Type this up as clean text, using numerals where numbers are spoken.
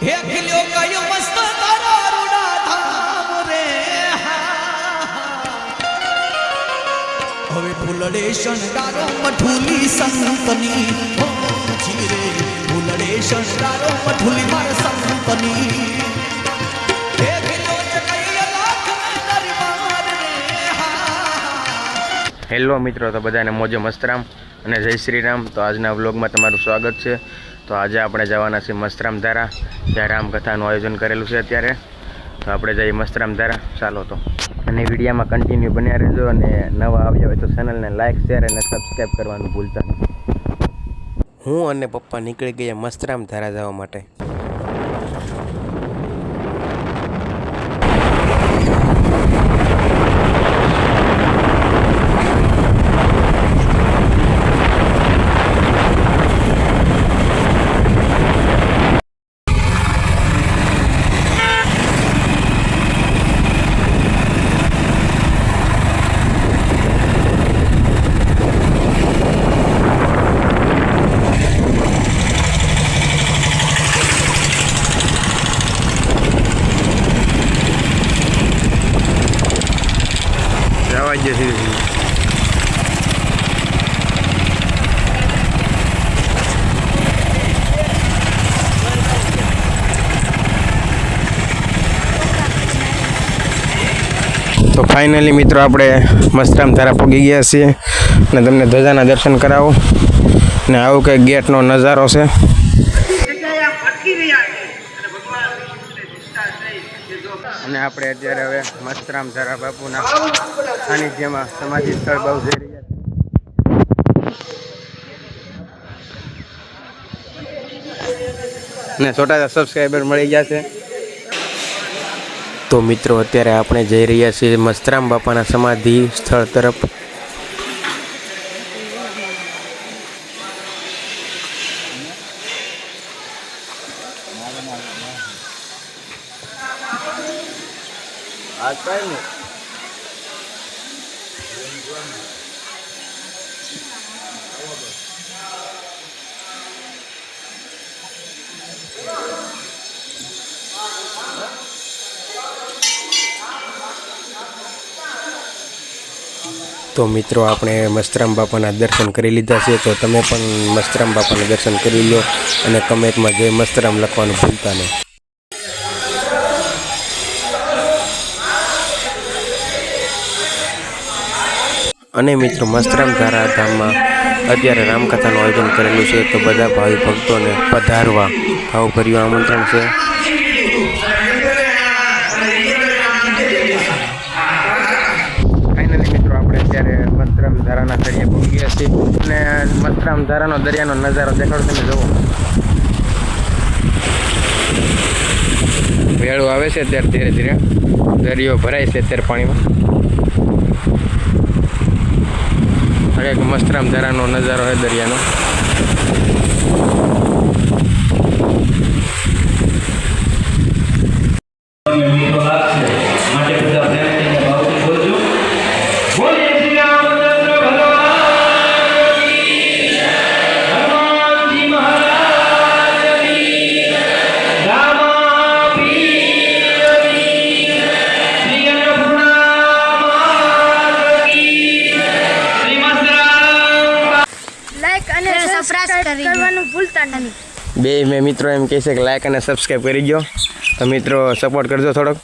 હે ખિલ્યો કયો મસ્ત તારો રૂડા ધામ રે હવે ફૂલડે શણગારો મઠુલી સંતની ઓ જીરે ફૂલડે શણગારો મઠુલી માર સંતની હે ખિલ્યો ચકૈયા લાખ દરબાર રે હેલો મિત્રો, તો બધાને મોજે મસ્તરામ અને જય શ્રી રામ। તો આજના વ્લોગમાં તમારું સ્વાગત છે। તો આજે આપણે જવાના છીએ મસ્તરામ ધારા, ત્યાં રામકથાનું આયોજન કરેલું છે અત્યારે। તો આપણે જઈએ મસ્તરામ ધારા, ચાલો તો। અને વિડીયોમાં કન્ટિન્યુ બન્યા રહેજો અને નવા આવ્યા હોય તો ચેનલને લાઇક શેર અને સબસ્ક્રાઈબ કરવાનું ભૂલતા નહીં। હું અને પપ્પા નીકળી ગયા મસ્તરામ ધારા જવા માટે। તો ફાઇનલી મિત્રો આપણે મસ્તરામ ધારા પહોંચી ગયા છીએ અને તમને ધજાના દર્શન કરાવો ને આવો કંઈક ગેટનો નજારો છે। અને આપણે અત્યારે હવે મસ્તરામ ધારા બાપુના સાનિધ્યમાં સમાધિ સ્થળ બહુ જઈ રહ્યા છે ને છોટા સબસ્ક્રાઈબર મળી ગયા છે। તો મિત્રો અત્યારે આપણે જઈ રહ્યા છીએ મસ્તરામ બાપાના સમાધિ સ્થળ તરફ। તો મિત્રો આપણે મસ્તરામ બાપાના દર્શન કરી લીધા છે। તો તમે પણ મસ્તરામ બાપાના દર્શન કરી લો અને કમેન્ટમાં જય મસ્તરામ લખવાનું ભૂલતા નહીં। અને મિત્રો મસ્તરામ ધારા ધામમાં અત્યારે રામકથાનું આયોજન કરેલું છે। તો બધા ભાવિ ભક્તોને પધારવા ભાવભર્યું આમંત્રણ છે। અત્યારે મસ્તરામ ધારાના દરિયા પહોંચી ગયા છીએ અને મસ્તરામ ધારાનો દરિયાનો નજારો દેખાડો તમે જુઓ। વેળું આવે છે ત્યારે ધીરે ધીરે દરિયો ભરાય છે અત્યારે પાણીમાં। એક મસ્તરામ ધારાનો નજારો છે દરિયાનો। કરવાનું ભૂલતા નહીં। બે મેં મિત્રો એમ કહે છે કે લાઈક અને સબસ્ક્રાઈબ કરી ગયો, તો મિત્રો સપોર્ટ કરજો થોડોક।